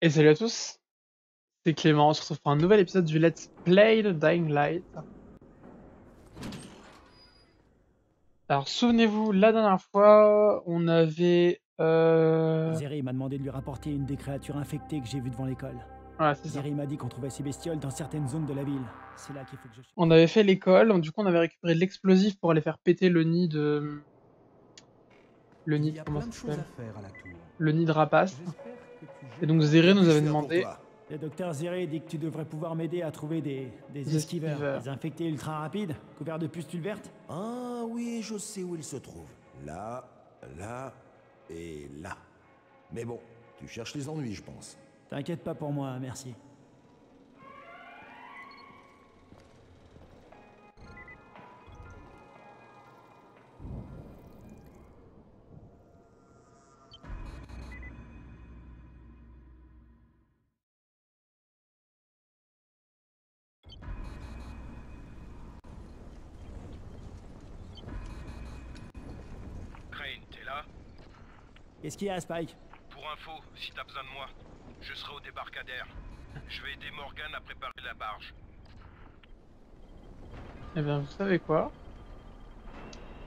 Et salut à tous, c'est Clément, on se retrouve pour un nouvel épisode du Let's Play de Dying Light. Alors souvenez-vous, la dernière fois, on avait... Zeri m'a demandé de lui rapporter une des créatures infectées que j'ai vues devant l'école. Voilà, c'est ça. Zeri m'a dit qu'on trouvait ces bestioles dans certaines zones de la ville. C'est là qu'il faut que je... On avait fait l'école, du coup on avait récupéré de l'explosif pour aller faire péter le nid de... Le Il nid y de... a Comment plein ça de choses à s'appelle? faire à la tour. Le nid de rapace. J'espère que tu Et jettes donc pas Zéré que nous avait puis-je faire pour demandé toi Le docteur Zeri dit que tu devrais pouvoir m'aider à trouver des des esquiveurs. esquiveurs. Des infectés ultra rapides, couverts de pustules vertes. Ah oui, je sais où il se trouve. Là, là et là. Mais bon, tu cherches les ennuis, je pense. T'inquiète pas pour moi, merci. Crane, t'es là? Qu'est-ce qu'il y a, Spike? Pour info, si t'as besoin de moi, je serai au débarcadère. Je vais aider Morgan à préparer la barge. Eh bien, vous savez quoi?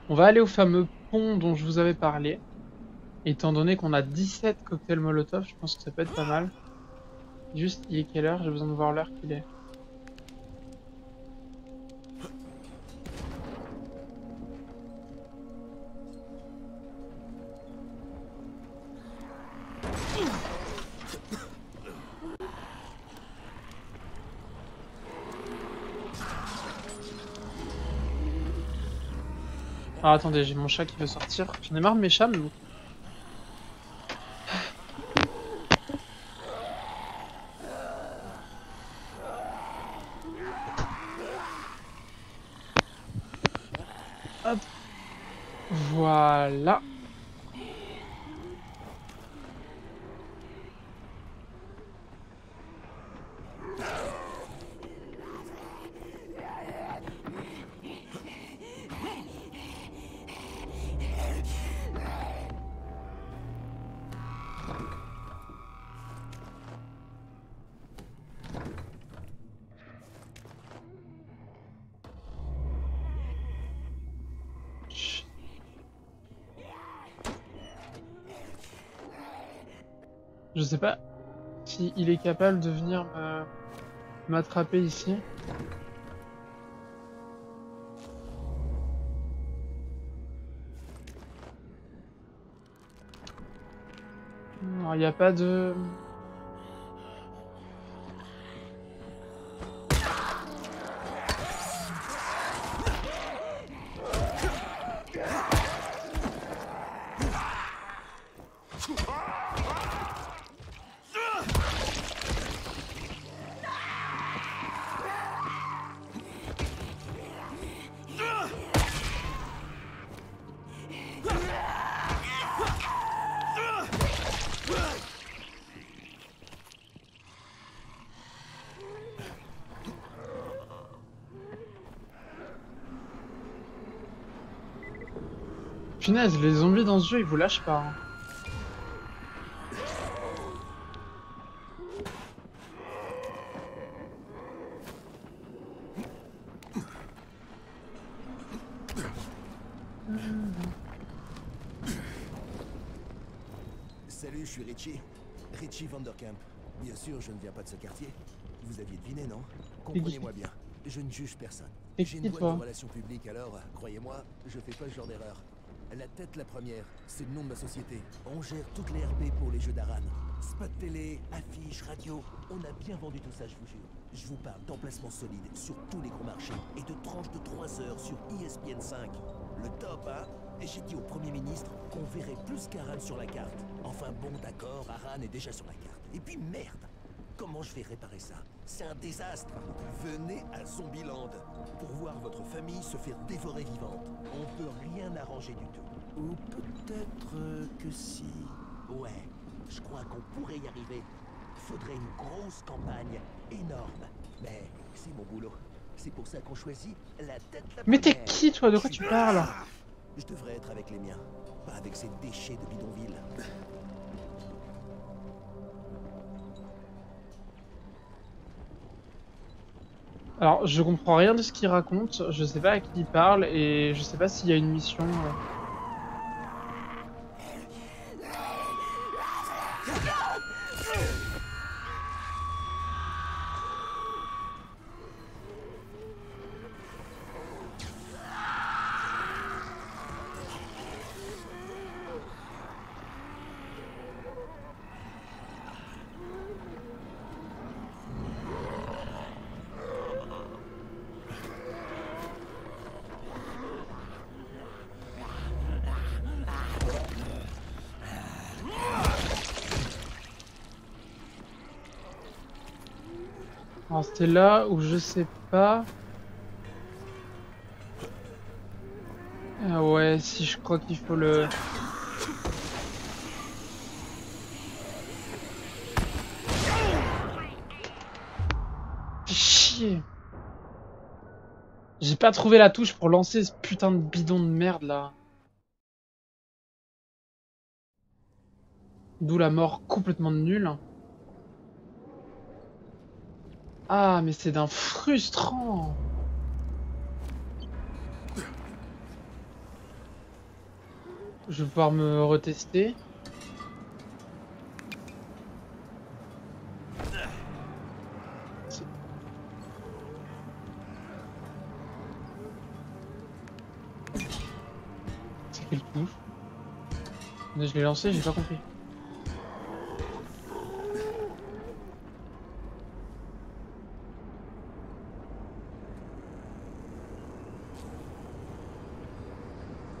On va aller au fameux pont dont je vous avais parlé. Étant donné qu'on a 17 cocktails Molotov, je pense que ça peut être pas mal. Juste, il est quelle heure? J'ai besoin de voir l'heure qu'il est. Ah, attendez, j'ai mon chat qui veut sortir. J'en ai marre de mes chats, mais bon. Hop. Voilà. Chut. Je sais pas si il est capable de venir m'attraper ici. Il n'y a pas de... Punaise, les zombies dans ce jeu, ils vous lâchent pas, hein. Salut, je suis Richie. Richie Vanderkamp. Bien sûr, je ne viens pas de ce quartier. Vous aviez deviné, non? Comprenez-moi bien. Je ne juge personne. Et J'ai qui, une boîte toi? de relations publiques, alors, croyez-moi, je fais pas ce genre d'erreur. La tête la première, c'est le nom de ma société. On gère toutes les RP pour les jeux d'Aran. Spot télé, affiches, radio. On a bien vendu tout ça, je vous jure. Je vous parle d'emplacements solides sur tous les gros marchés et de tranches de 3 heures sur ESPN 5. Le top, hein? Et j'ai dit au Premier ministre qu'on verrait plus qu'Aran sur la carte. Enfin bon, d'accord, Aran est déjà sur la carte. Et puis merde! Comment je vais réparer ça? C'est un désastre. Venez à Zombieland pour voir votre famille se faire dévorer vivante. On peut rien arranger du tout. Ou peut-être que si... Ouais, je crois qu'on pourrait y arriver. Faudrait une grosse campagne, énorme. Mais c'est mon boulot. C'est pour ça qu'on choisit la tête la Mais t'es première. qui, toi? De quoi tu parles? Je devrais être avec les miens, pas avec ces déchets de bidonville. Alors, je comprends rien de ce qu'il raconte, je sais pas à qui il parle et je sais pas s'il y a une mission. Alors, c'était là où je sais pas. Ah ouais, si je crois qu'il faut le. Fais chier. J'ai pas trouvé la touche pour lancer ce putain de bidon de merde là. D'où la mort complètement nulle. Ah, mais c'est d'un frustrant. Je vais pouvoir me retester. C'est quelle touche? Je l'ai lancé, j'ai pas compris.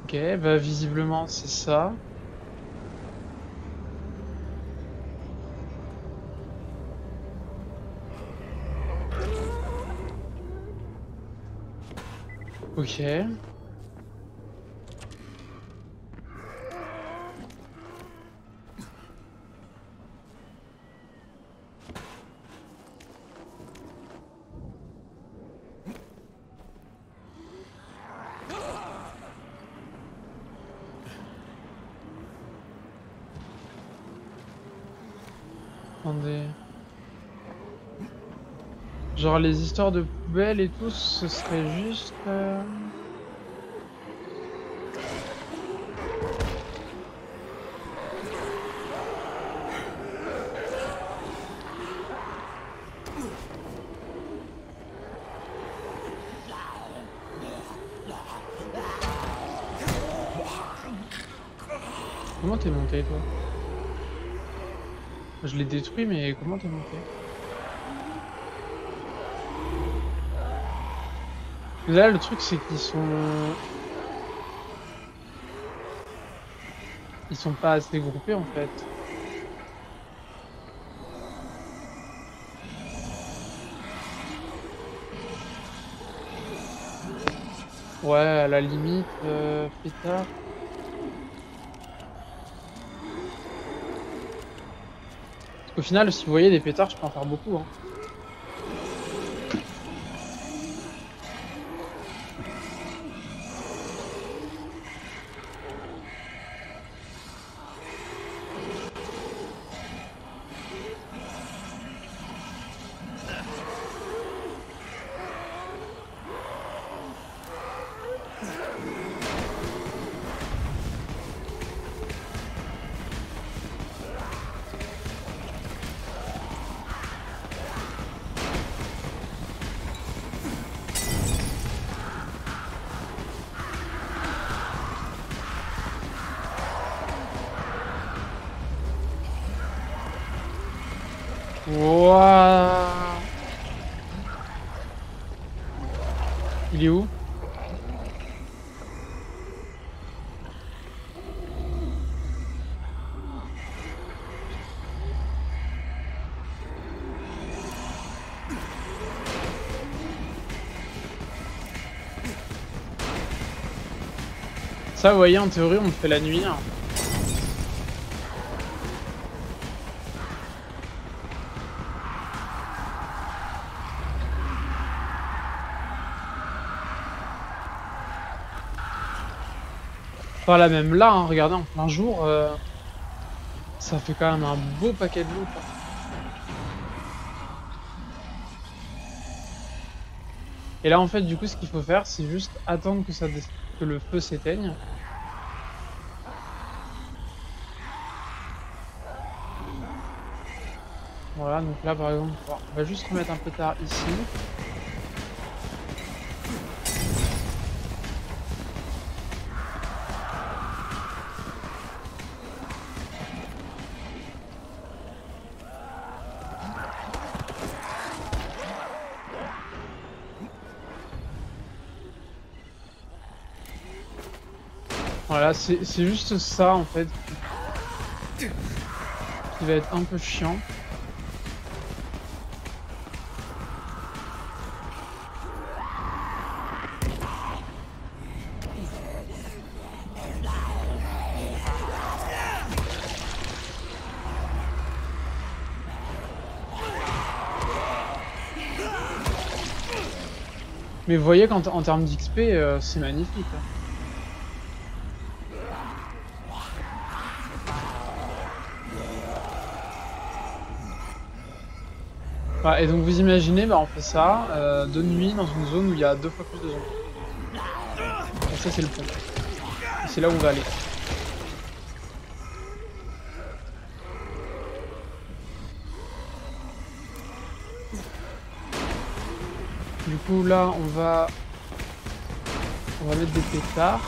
Ok, bah visiblement c'est ça. Ok. Attendez. Genre les histoires de poubelles et tout, ce serait juste... Comment t'es monté toi? Je l'ai détruit mais comment t'es monté? Là le truc c'est qu'ils sont... Ils sont pas assez groupés en fait. Ouais, à la limite, pétard. Au final, si vous voyez des pétards, je peux en faire beaucoup. Hein. Wouah. Il est où? Ça, vous voyez, en théorie, on le fait la nuit. Hein. Enfin, là, même là, hein, regardez, en plein jour, ça fait quand même un beau paquet de loot. Hein. Et là en fait du coup ce qu'il faut faire c'est juste attendre que que le feu s'éteigne. Voilà, donc là par exemple, on va juste remettre un pétard ici. Voilà, c'est juste ça en fait qui va être un peu chiant. Mais vous voyez qu'en termes d'XP, c'est magnifique. Hein. Voilà, et donc vous imaginez, bah, on fait ça de nuit dans une zone où il y a 2 fois plus de zombies. Et ça c'est le pont. Et c'est là où on va aller. Du coup là on va mettre des pétards.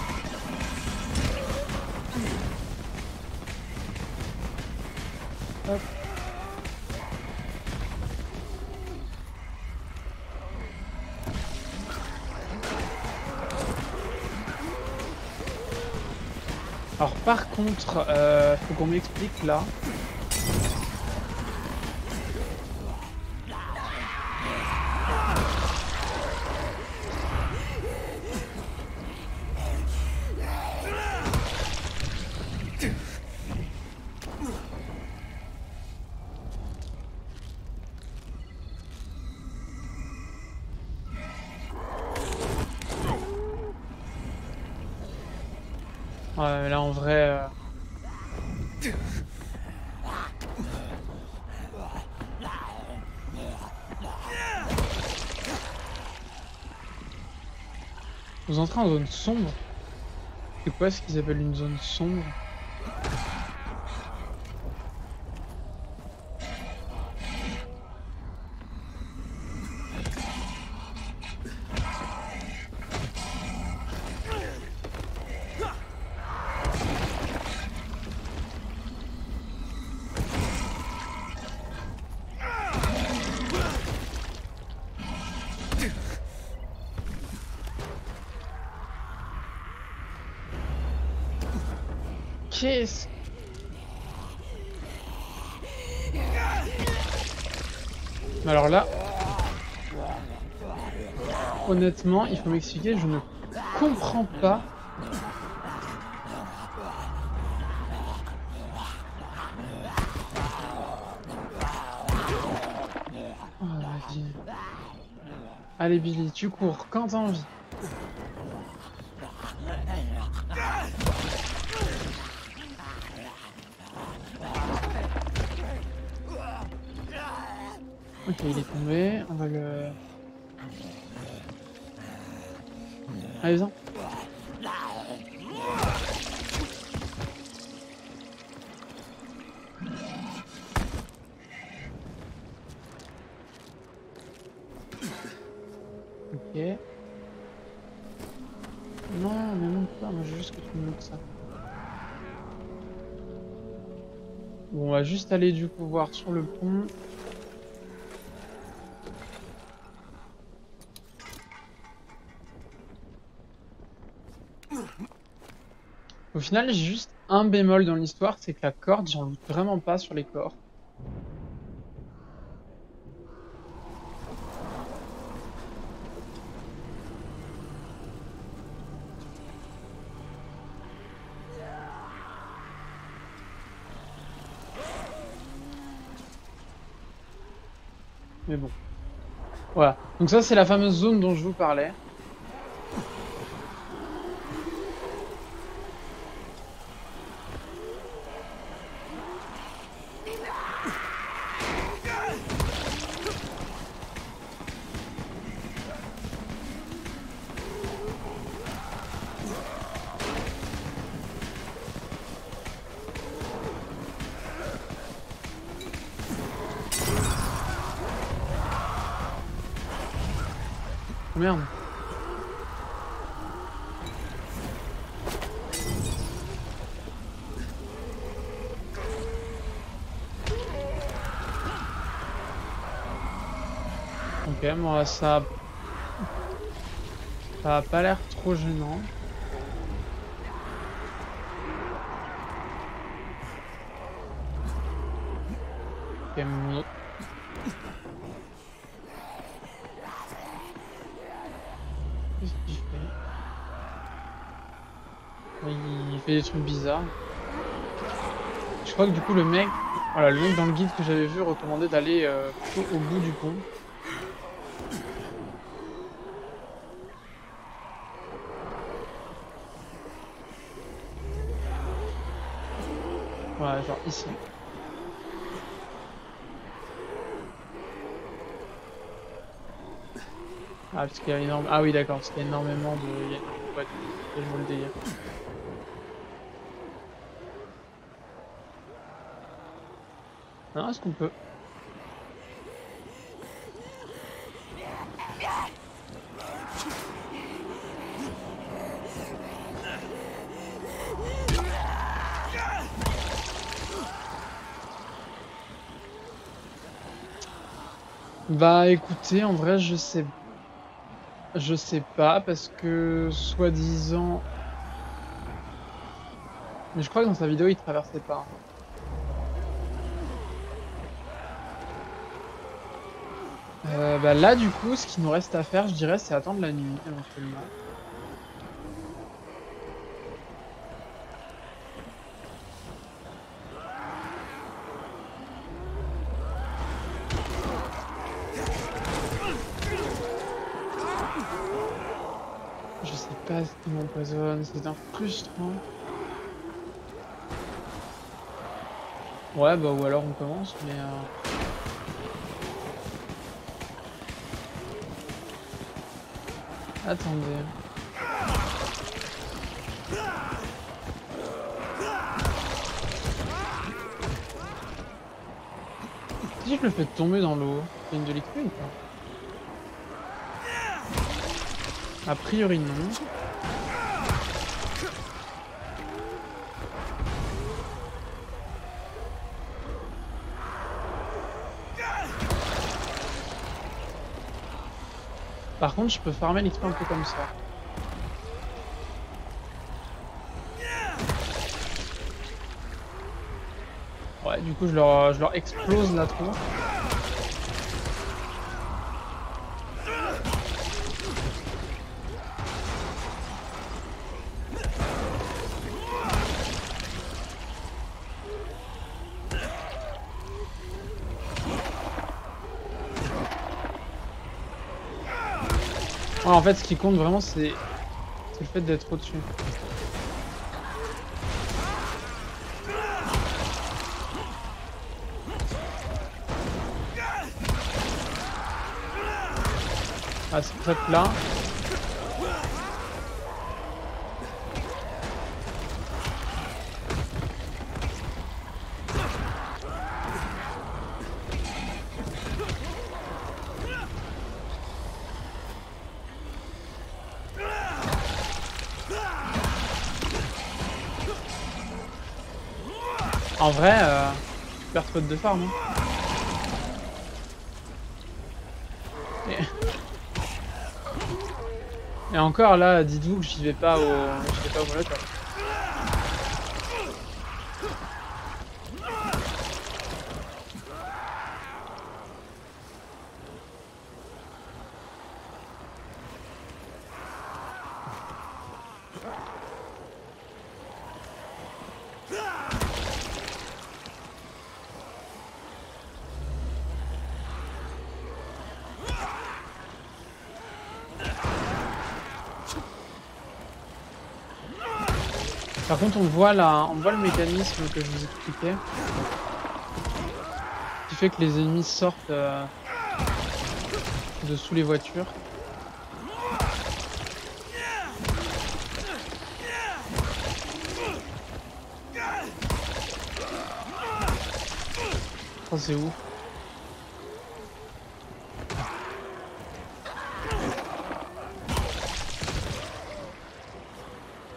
Hop. Alors par contre, faut qu'on m'explique là. Ouais, là en vrai. Vous entrez en zone sombre. C'est quoi ce qu'ils appellent une zone sombre? Qu'est-ce... Alors là... Honnêtement, il faut m'expliquer, je ne comprends pas. Oh, vas-y. Allez Billy, tu cours quand t'as envie. Ok, il est tombé, on va le... Allez, viens. Ok. Non, mais même pas, moi je veux juste que tu me montres ça. Bon, on va juste aller du coup voir sur le pont. Au final, j'ai juste un bémol dans l'histoire, c'est que la corde, j'en loot vraiment pas sur les corps. Mais bon. Voilà. Donc ça, c'est la fameuse zone dont je vous parlais. Oh merde. Ok, bon, ça a pas l'air trop gênant. Ok, mon autre. Qu'est-ce qu'il fait? Il fait des trucs bizarres. Je crois que du coup le mec, voilà, le mec dans le guide que j'avais vu recommandait d'aller plutôt au bout du pont. Voilà, genre ici. Ah, parce qu'il y a énormément... Ah oui, d'accord, parce qu'il y a énormément de... Ouais, je vois le délire. Non, est-ce qu'on peut... Bah écoutez, en vrai, je sais pas, parce que soi-disant... Mais je crois que dans sa vidéo, il traversait pas. Bah là, du coup, ce qu'il nous reste à faire, je dirais, c'est attendre la nuit, éventuellement. Je sais pas ce qui m'empoisonne, c'est un frustrant. Ouais, bah ou alors on commence, mais... Attendez. Si je le fais tomber dans l'eau, il y a une de l'équipe ou pas? A priori non. Par contre, je peux farmer l'XP un peu comme ça. Ouais, du coup, je leur explose la tour. Ouais, en fait, ce qui compte vraiment, c'est le fait d'être au-dessus. Ah, c'est peut-être là. En vrai, super spot de farm. Hein. Et encore là, dites-vous que j'y vais pas au molotov. Par contre, on voit le mécanisme que je vous expliquais, qui fait que les ennemis sortent de sous les voitures. Oh, c'est ouf.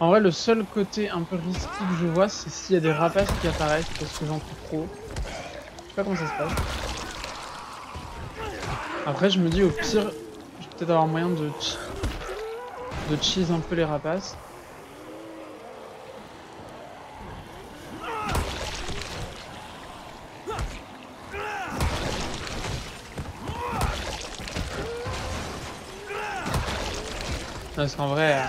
En vrai, le seul côté un peu risqué que je vois, c'est s'il y a des rapaces qui apparaissent parce que j'en trouve trop. Je sais pas comment ça se passe. Après, je me dis au pire, je vais peut-être avoir moyen de cheese un peu les rapaces. Parce qu'en vrai,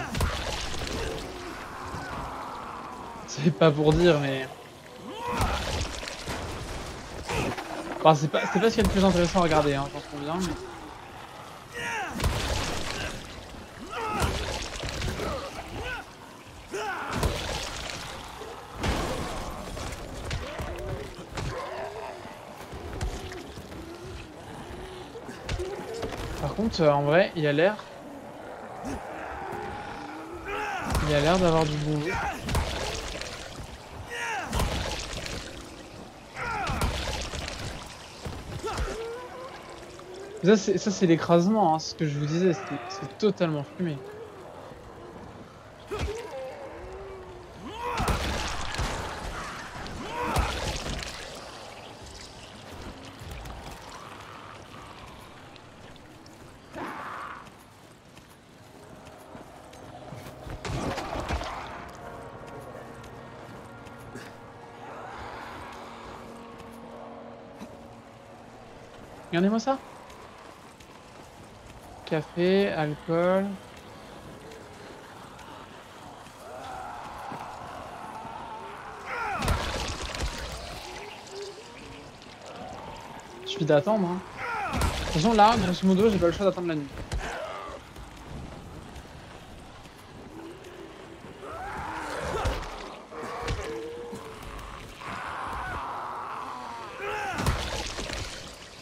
c'est pas pour dire, mais enfin, c'est pas ce qu'il y a de plus intéressant à regarder, hein, j'en conviens. Mais... Par contre, en vrai, il a l'air d'avoir du bon jeu. Ça c'est l'écrasement, hein, ce que je vous disais, c'est totalement fumé. Regardez-moi ça. Café, alcool. Il suffit d'attendre. Hein. De toute façon là, grosso modo, j'ai pas le choix d'attendre la nuit.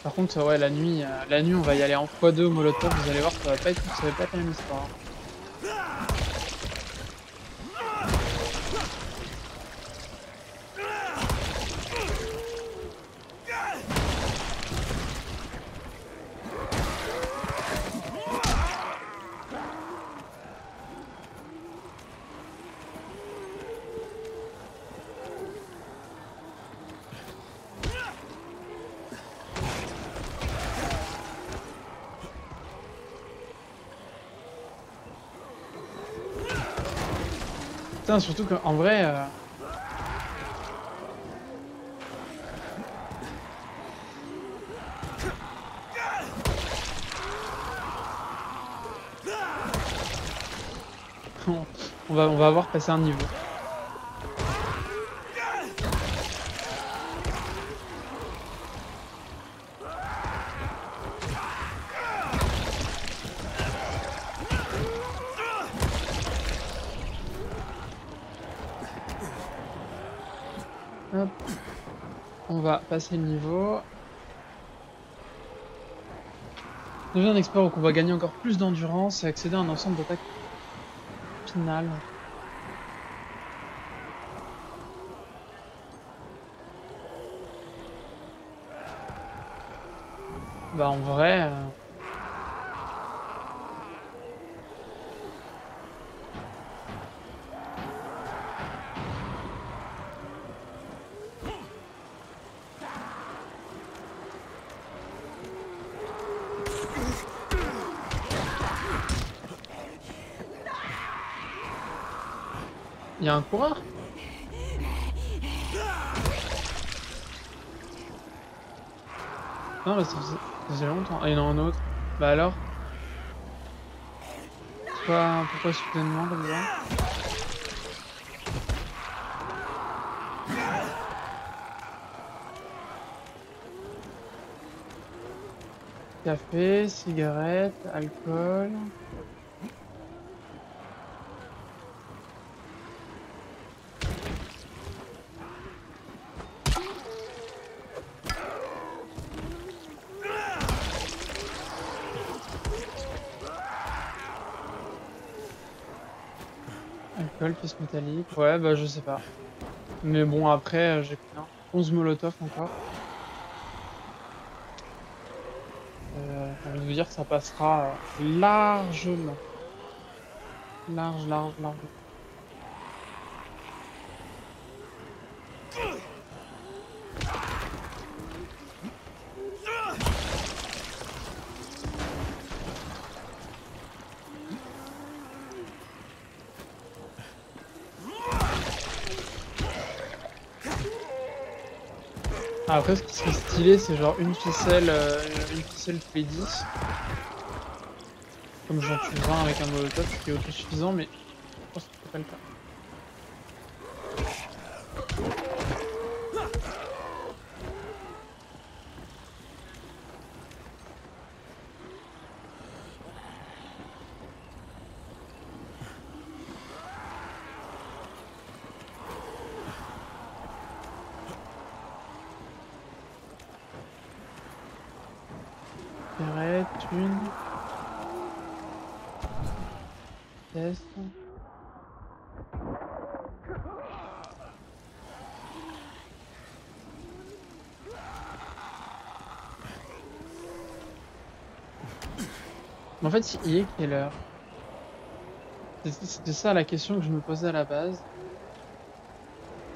Par contre, ouais, la nuit, on va y aller en x2 au molotov, vous allez voir, ça va pas être la même histoire. Putain, surtout qu'en vrai... on va avoir passé un niveau. Hop. On va passer le niveau. Devenir un expert, donc on va gagner encore plus d'endurance et accéder à un ensemble d'attaques finales. Bah en vrai... Il y a un coureur? Non, là, ça faisait longtemps. Ah, il y en a un autre. Bah alors? Pourquoi soudainement comme ça? Café, cigarette, alcool... Alcool, pièce métallique... Ouais, bah je sais pas. Mais bon, après, j'ai combien? 11 molotov encore. J'ai envie de vous dire que ça passera largement. Large. Après, ce qui serait stylé, c'est genre une ficelle tous les 10. Comme j'en tue 20 avec un molotov, ce qui est autosuffisant, mais je pense que c'est pas le cas. Une. Test. En fait, il est quelle heure? C'était ça la question que je me posais à la base.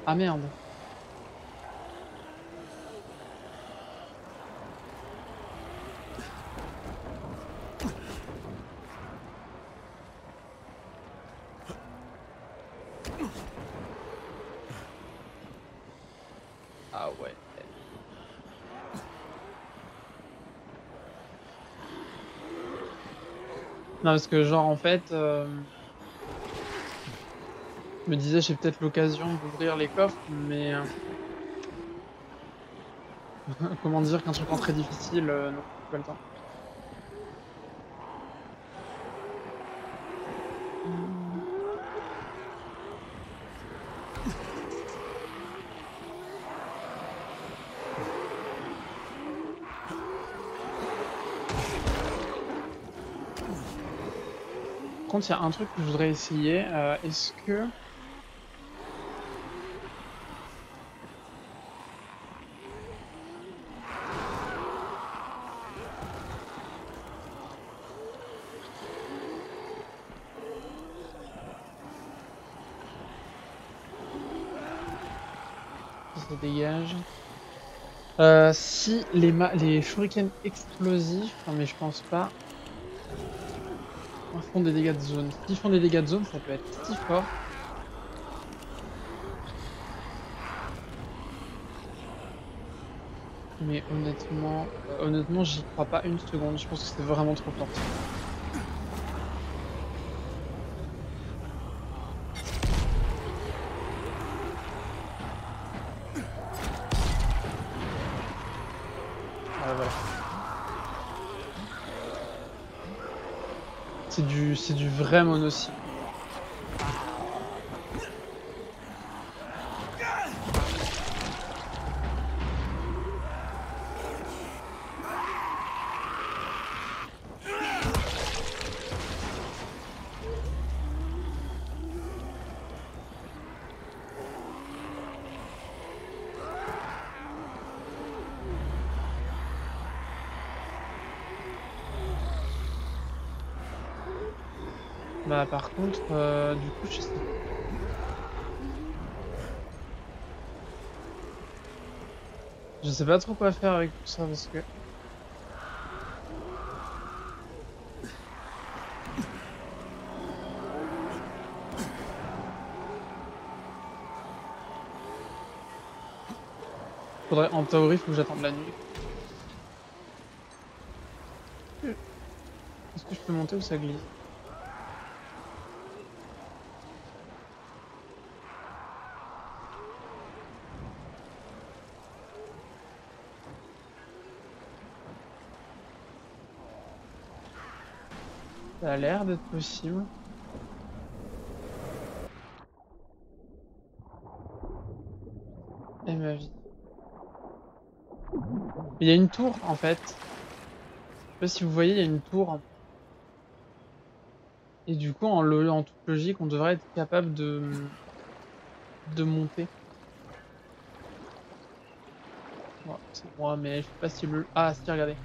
Ah merde. Ah ouais. Non, parce que genre en fait, je me disais j'ai peut-être l'occasion d'ouvrir les coffres, mais comment dire qu'un truc en très difficile, non, j'ai pas le temps. Par contre, il y a un truc que je voudrais essayer. Est-ce que... Ça dégage. Si les shurikens explosifs, non mais je pense pas, font des dégâts de zone. S'ils font des dégâts de zone, ça peut être si fort. Mais honnêtement, j'y crois pas une seconde. Je pense que c'est vraiment trop fort. Voilà. C'est du vrai monocycle. Bah par contre, du coup, je sais pas trop quoi faire avec tout ça parce que faudrait en théorie, faut que j'attende la nuit. Est-ce que je peux monter ou ça glisse? Ça a l'air d'être possible. Et ma vie. Il y a une tour en fait. Je sais pas si vous voyez, il y a une tour. Et du coup, en toute logique, on devrait être capable de monter. Ouais, c'est moi, mais je sais pas si le... Ah, si, regardez.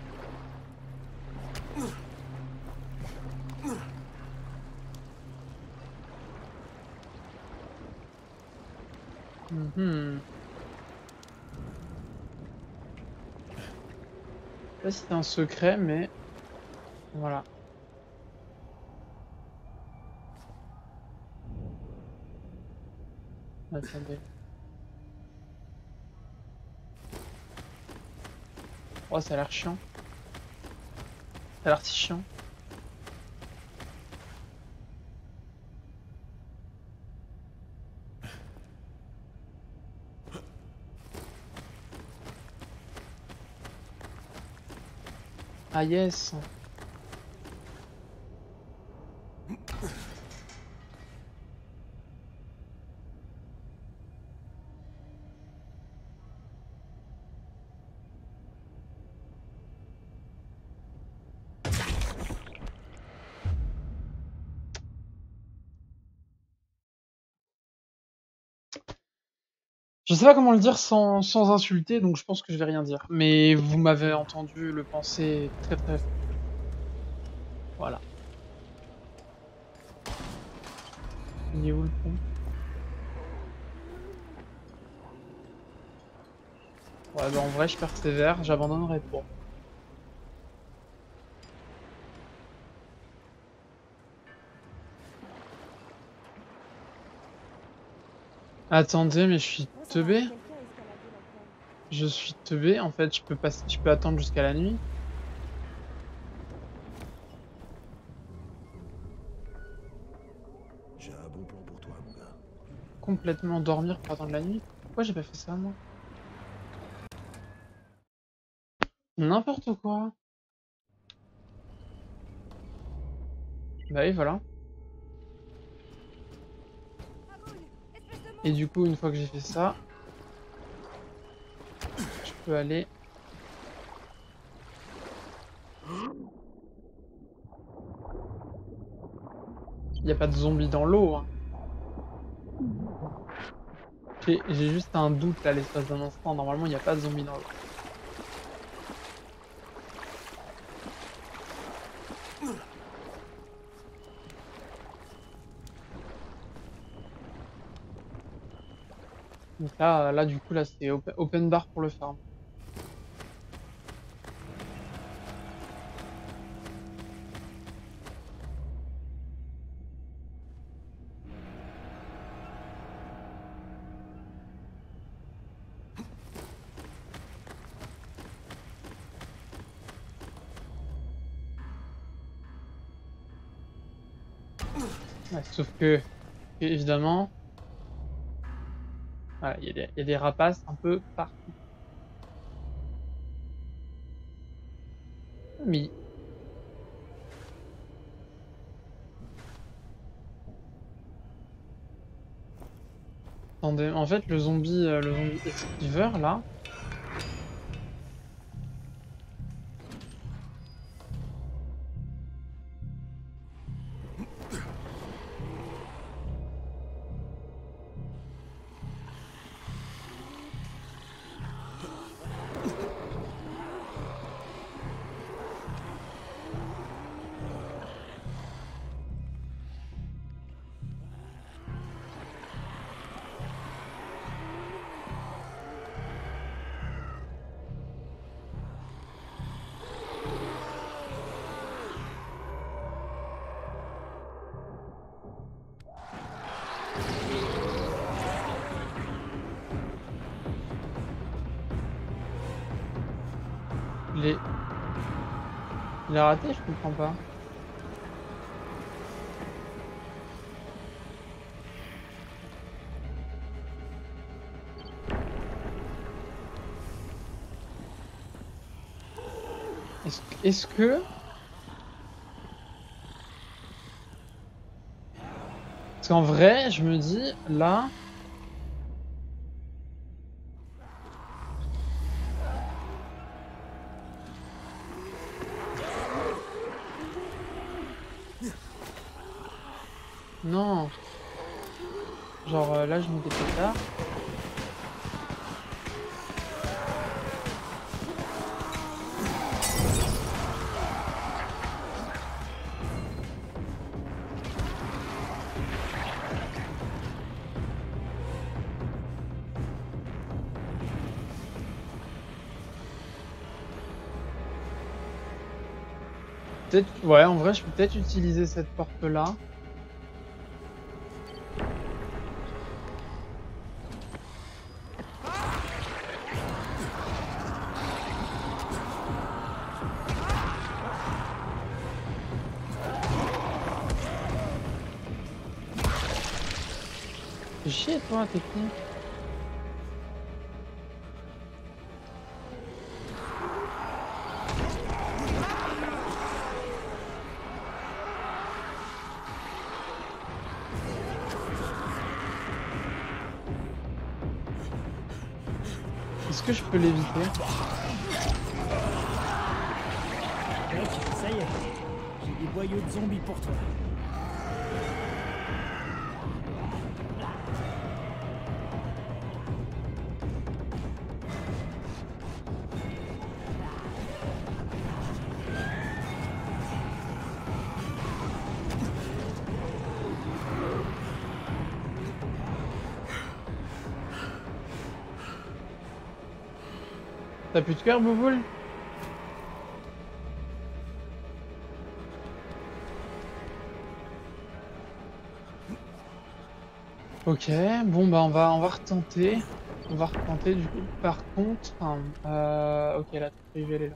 Mhm. Je sais pas si c'est un secret, mais voilà. Attendez. Oh, ça a l'air chiant. Ça a l'air si chiant. Ah yes. Je sais pas comment le dire sans insulter, donc je pense que je vais rien dire. Mais vous m'avez entendu le penser très très fort. Voilà. Il est où le pont? Ouais, bah en vrai, je persévère, j'abandonnerai pas. Attendez, mais je suis teubé. Je suis teubé, en fait, je peux attendre jusqu'à la nuit. J'ai un bon plan pour toi, mon gars. Complètement dormir pour attendre la nuit. Pourquoi j'ai pas fait ça, moi? N'importe quoi. Bah oui, voilà. Et du coup, une fois que j'ai fait ça, je peux aller... Il n'y a pas de zombies dans l'eau, hein. J'ai juste un doute là, l'espace d'un instant. Normalement, il n'y a pas de zombies dans l'eau. Donc là du coup, là, c'est open bar pour le farm. Ouais, sauf que, évidemment, voilà, il y a des rapaces un peu partout. Mais attendez, en fait, le zombie esquiveur là, il est, il a raté, je comprends pas. Est-ce que... Parce qu'en vrai, je me dis, là... Non. Genre, là, je mets des pétards. Peut-être... Ouais, en vrai, je peux peut-être utiliser cette porte-là. Fais chier toi, t'es qui? Est-ce que je peux l'éviter? Mec, ça y est. J'ai des boyaux de zombies pour toi. T'as plus de cœur, Bouboule? Ok, bon bah on va retenter. On va retenter du coup. Par contre, ok la tour privée elle est là.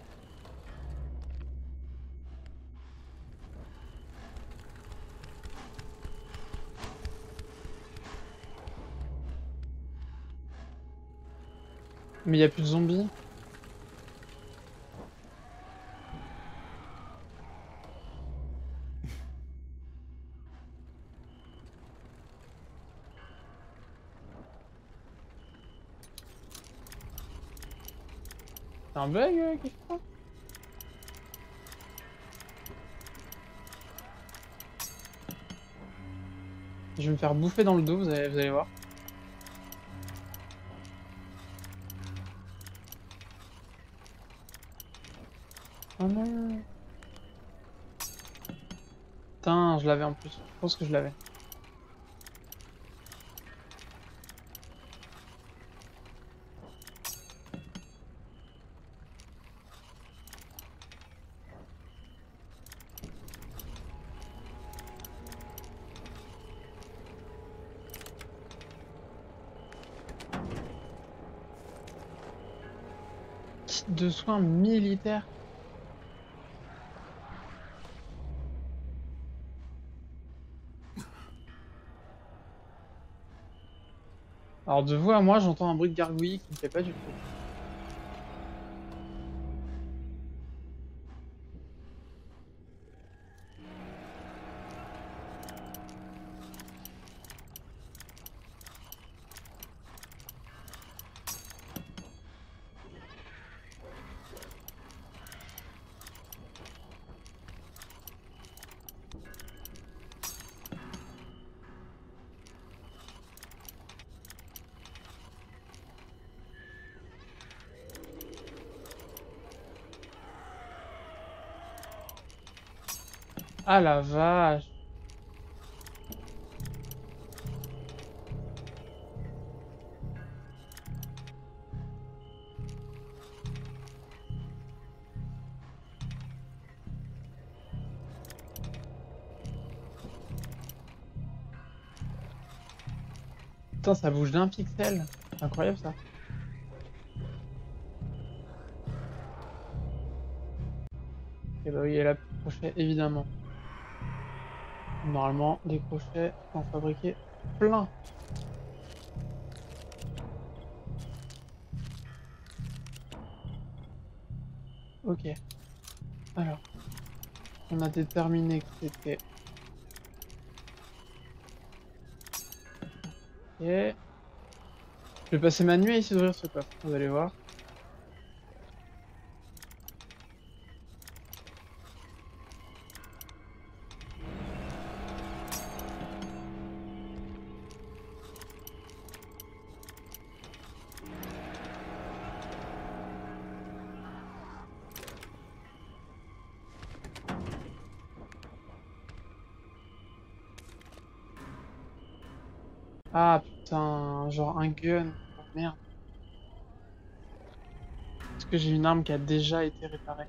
Mais il y a plus de zombies. C'est un bug quelque chose? Je vais me faire bouffer dans le dos, vous allez voir. Oh non. Putain, je l'avais en plus. Je pense que je l'avais. Kit de soins militaires. Alors de vous à moi, j'entends un bruit de gargouillis qui me plaît pas du tout. Ah la vache. Putain, ça bouge d'un pixel. C'est incroyable ça. Et bah oui, elle a plus de crochets, évidemment. Normalement, des crochets, on peut en fabriquer plein. Ok. Alors, on a déterminé que c'était... Ok. Je vais passer ma nuit à essayer d'ouvrir ce coffre, vous allez voir. Ah putain, genre un gun. Oh, merde. Est-ce que j'ai une arme qui a déjà été réparée?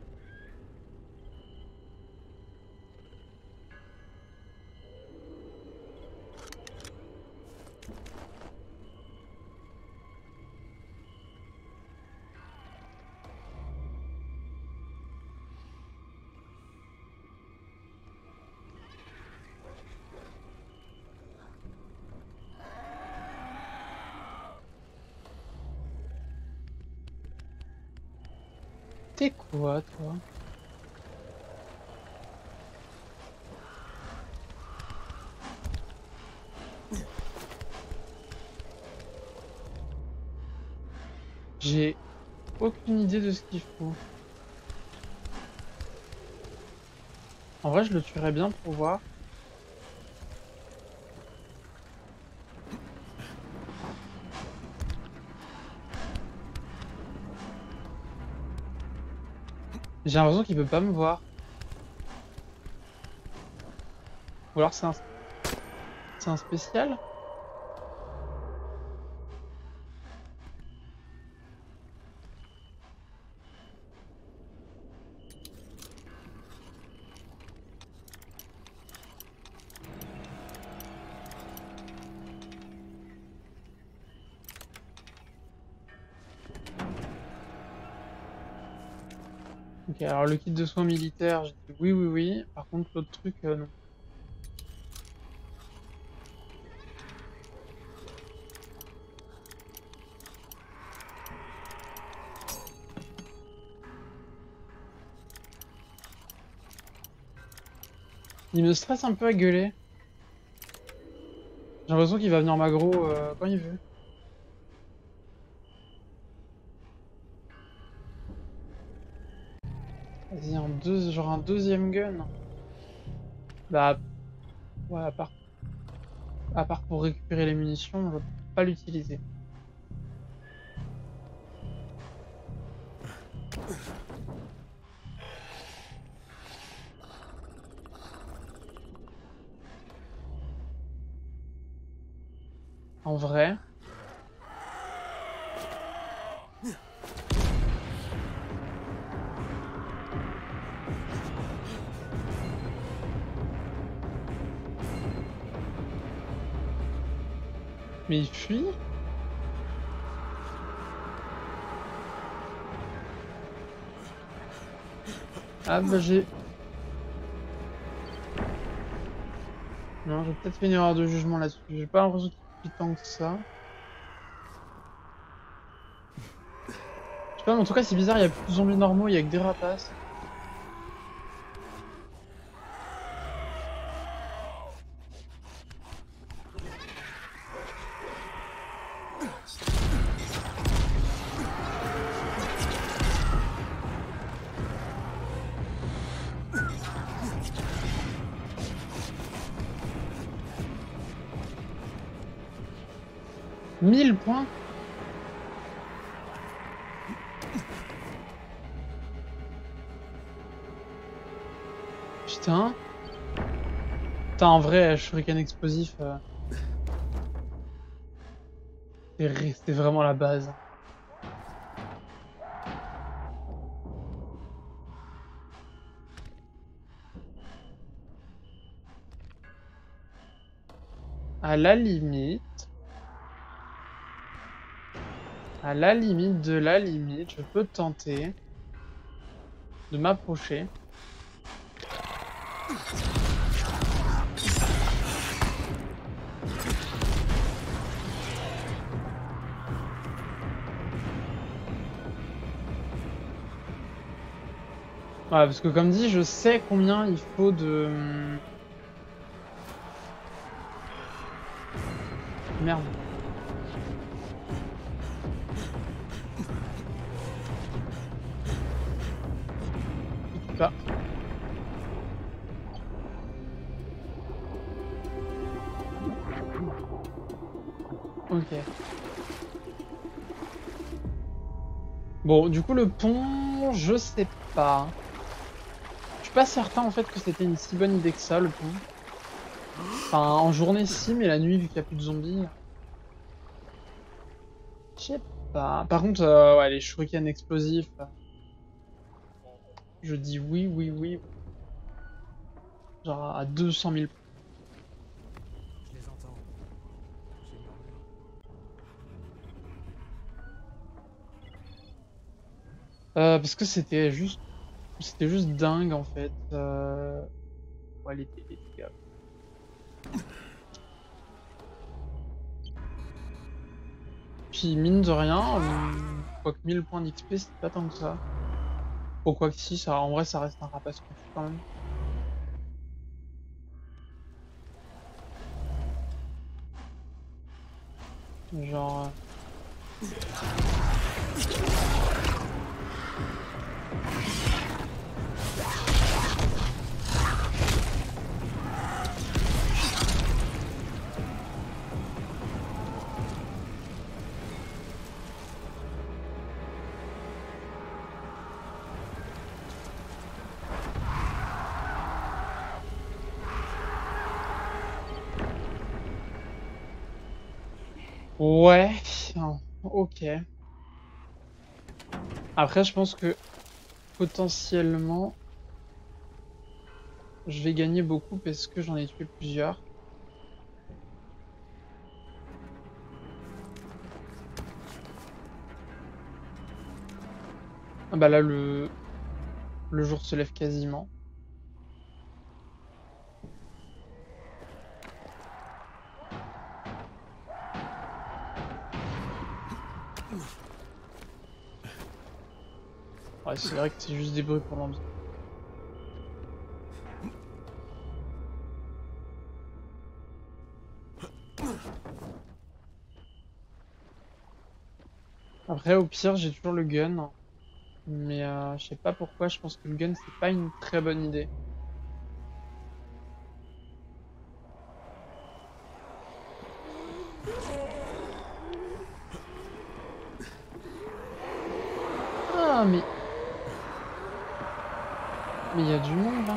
T'es quoi, toi? J'ai aucune idée de ce qu'il faut. En vrai, je le tuerais bien pour voir. J'ai l'impression qu'il peut pas me voir. Ou alors c'est un spécial? Ok, alors le kit de soins militaires, j'ai dit oui, oui, oui. Par contre, l'autre truc, non. Il me stresse un peu à gueuler. J'ai l'impression qu'il va venir m'aggro quand il veut. Vas-y, genre un deuxième gun. Bah, ouais, à part pour récupérer les munitions, on va pas l'utiliser. En vrai. Mais il fuit? Ah bah j'ai... Non, j'ai peut-être fait une erreur de jugement là-dessus. J'ai pas l'impression qu'il fuit tant que ça. Je sais pas, mais en tout cas c'est bizarre, il y a plus de zombies normaux, il y a que des rapaces. Mille points? Putain. Putain, en vrai, shuriken explosif, c'est vraiment la base. À la limite... À la limite de la limite, je peux tenter de m'approcher. Ouais, parce que comme dit, je sais combien il faut de... Merde. Pas. Ok. Bon, du coup, le pont, je sais pas. Je suis pas certain en fait que c'était une si bonne idée que ça, le pont. Enfin, en journée si, mais la nuit, vu qu'il n'y a plus de zombies. Je sais pas. Par contre, ouais, les shurikens explosifs. Je dis oui, oui, oui. Genre à 200 000. Je les entends. J'ai murmuré. Parce que c'était juste... C'était juste dingue en fait. Ouais, les dégâts. Puis mine de rien, quoique 1000 points d'XP, c'est pas tant que ça. Oh, quoi que si, ça, en vrai, ça reste un rapace confus quand même. Genre... Ouais, ok. Après, je pense que potentiellement, je vais gagner beaucoup parce que j'en ai tué plusieurs. Ah bah là, le jour se lève quasiment. Ouais, c'est vrai que c'est juste des bruits pour l'ambiance. Après, au pire, j'ai toujours le gun. Mais je sais pas pourquoi, je pense que le gun, c'est pas une très bonne idée. Ah, mais... Mais il y a du monde, là.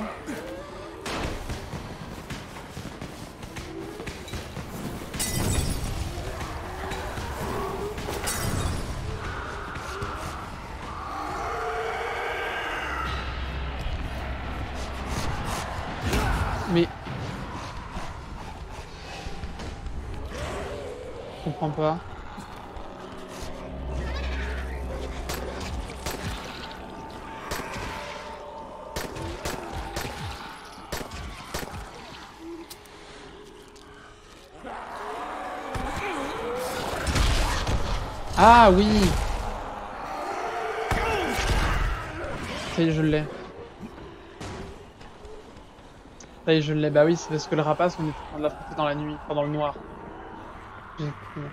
Mais... Je comprends pas. Ah oui! Ça y est, je l'ai. Ça y est, je l'ai. Bah oui, c'est parce que le rapace, on est en train de l'affronter dans la nuit, enfin dans le noir. Effectivement.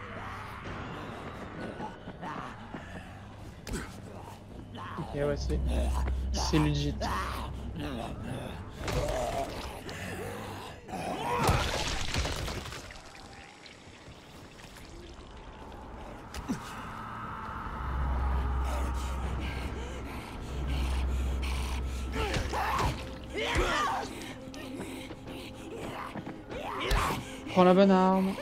Ok, ouais, c'est legit. Prends la bonne arme.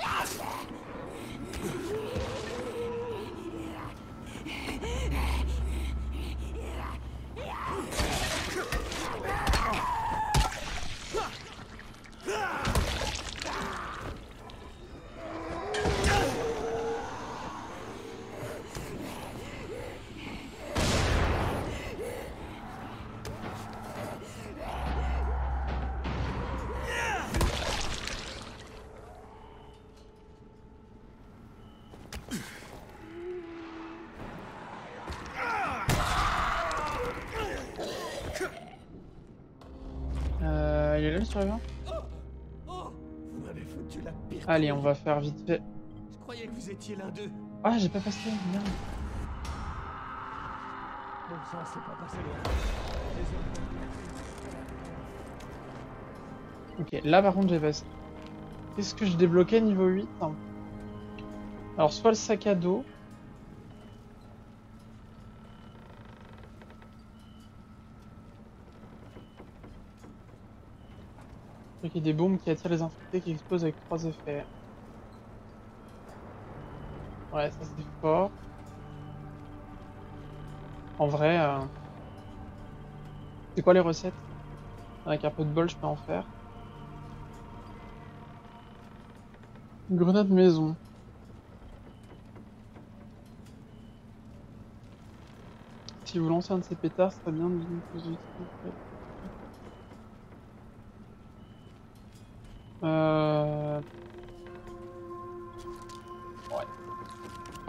Il est là le survivant? Vous m'avez foutu la pire. Allez, on va faire vite fait. Je croyais que vous étiez l'un d'eux. Ah, j'ai pas passé, merde. Bon sang, c'est pas passé loin. Désolé. Ok, là par contre j'ai passé. Qu'est-ce que je débloquais niveau 8? Alors soit le sac à dos. Il y a des bombes qui attirent les infectés qui explosent avec 3 effets. Ouais, ça c'est fort. En vrai, c'est quoi les recettes? Avec un peu de bol, je peux en faire. Une grenade maison. Si vous lancez un de ces pétards, ce serait bien de vous Ouais.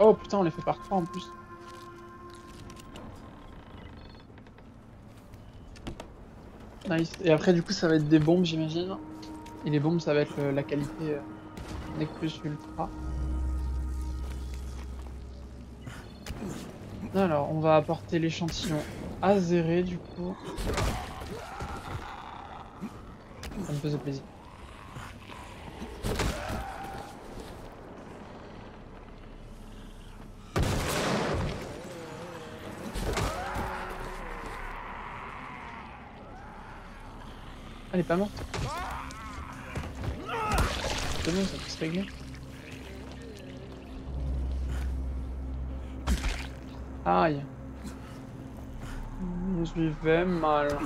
Oh putain, on les fait par 3 en plus. Nice. Et après, du coup, ça va être des bombes, j'imagine. Et les bombes, ça va être la qualité Nec Plus Ultra. Alors, on va apporter l'échantillon à Zéré, du coup. Ça me faisait plaisir. Elle est pas morte. C'est bon, ça peut se régler. Aïe. Je lui fais mal.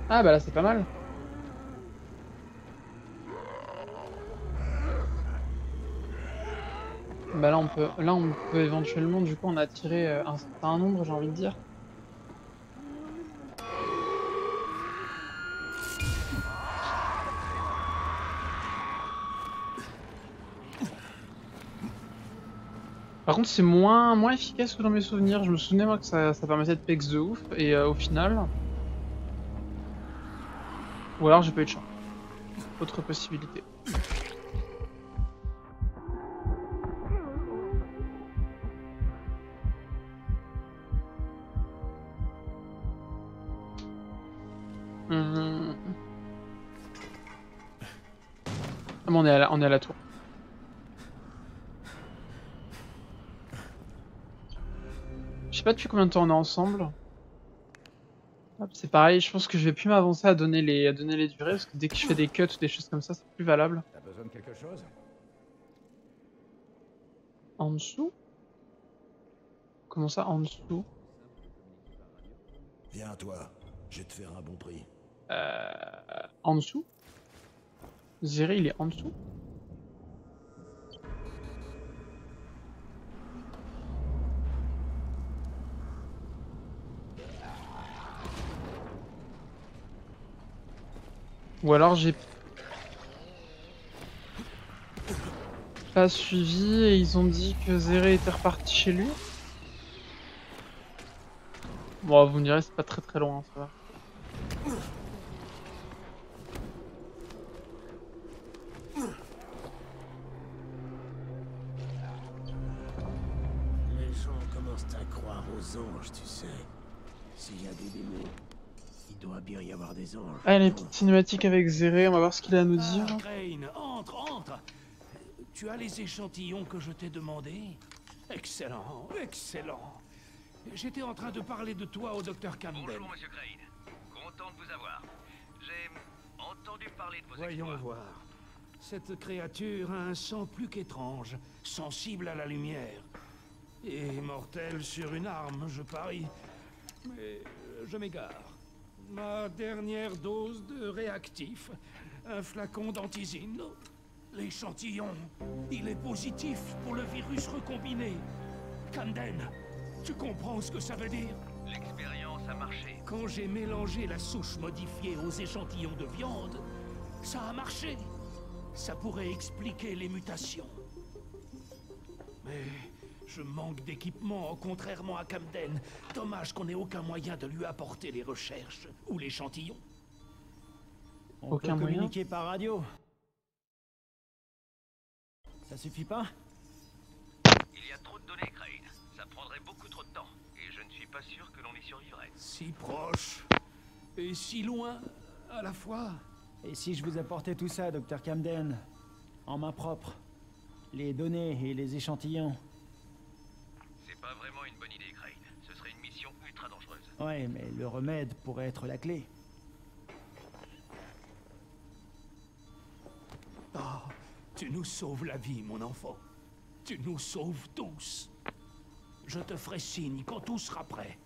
Ah bah là c'est pas mal. Bah là on peut éventuellement du coup en attirer un certain nombre, j'ai envie de dire. Par contre c'est moins efficace que dans mes souvenirs. Je me souvenais moi que ça permettait de pex de ouf et au final. Ou alors j'ai pas eu de chance. Autre possibilité. Ah bon, on est à la tour. Je sais pas depuis combien de temps on est ensemble. C'est pareil, je pense que je vais plus m'avancer à donner les durées parce que dès que je fais des cuts ou des choses comme ça, c'est plus valable. T'as besoin de quelque chose? En dessous? Comment ça, en dessous? Viens, toi. Je vais te faire un bon prix. En dessous? Zéré, il est en dessous? Ou alors j'ai pas suivi et ils ont dit que Zéré était reparti chez lui. Bon, vous me direz, c'est pas très loin, ça va. Les gens commencent à croire aux anges, tu sais. S'il y a des démons, il doit bien y avoir des anges. Ah, les petites cinématiques avec Zéré, on va voir ce qu'il a à nous dire. Crane, entre. Tu as les échantillons que je t'ai demandés? Excellent. J'étais en train de parler de toi au docteur Camden. Bonjour, monsieur Crane. Content de vous avoir. J'ai entendu parler de vos Voyons exploits. voir. Cette créature a un sang plus qu'étrange, sensible à la lumière. Et mortel sur une arme, je parie. Mais je m'égare. Ma dernière dose de réactif. Un flacon d'antisine. L'échantillon, il est positif pour le virus recombiné. Camden, tu comprends ce que ça veut dire? L'expérience a marché. Quand j'ai mélangé la souche modifiée aux échantillons de viande, ça a marché. Ça pourrait expliquer les mutations. Mais je manque d'équipement, contrairement à Camden. Dommage qu'on n'ait aucun moyen de lui apporter les recherches ou l'échantillon. On Aucun peut moyen. communiquer par radio. Ça suffit pas? Il y a trop de données, Crane. Ça prendrait beaucoup trop de temps. Et je ne suis pas sûr que l'on y survivrait. Si proche et si loin à la fois. Et si je vous apportais tout ça, docteur Camden, en main propre? Les données et les échantillons? C'est pas vraiment une bonne idée, Crane. Ce serait une mission ultra dangereuse. Ouais, mais le remède pourrait être la clé. Oh, tu nous sauves la vie, mon enfant. Tu nous sauves tous. Je te ferai signe quand tout sera prêt.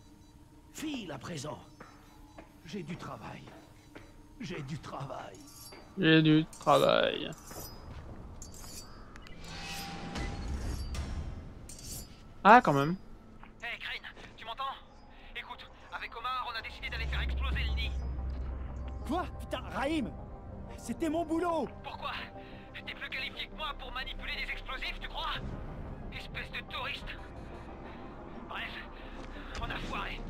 File à présent. J'ai du travail. J'ai du travail. J'ai du travail. Ah, quand même. Hey, Crane, tu m'entends? Écoute, avec Omar, on a décidé d'aller faire exploser le nid. Quoi? Putain, Raïm! C'était mon boulot! Pourquoi? T'es plus qualifié que moi pour manipuler des explosifs, tu crois? Espèce de touriste. Bref, on a foiré.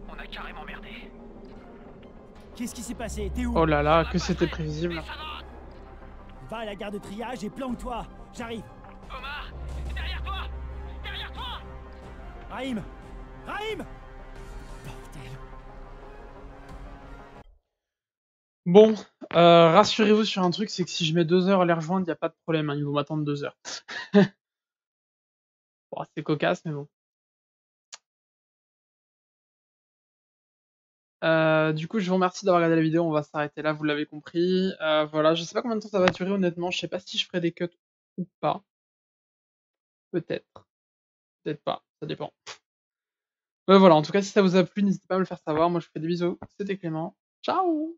On a carrément merdé. Qu'est-ce qui s'est passé? T'es où? Oh là On là, a que pas c'était fait, prévisible. mais ça va. Va à la gare de triage et planque-toi. J'arrive. Omar, derrière toi. Derrière toi. Raïm! Raïm! Bordel. Bon, rassurez-vous sur un truc, c'est que si je mets 2 heures à les rejoindre, y a pas de problème, hein, ils vont m'attendre 2 heures. Bon, c'est cocasse, mais bon. Du coup, je vous remercie d'avoir regardé la vidéo, on va s'arrêter là, vous l'avez compris. Voilà, je sais pas combien de temps ça va durer honnêtement, je sais pas si je ferai des cuts ou pas. Peut-être, peut-être pas, ça dépend. Voilà, en tout cas, si ça vous a plu, n'hésitez pas à me le faire savoir. Moi, je vous fais des bisous. C'était Clément. Ciao!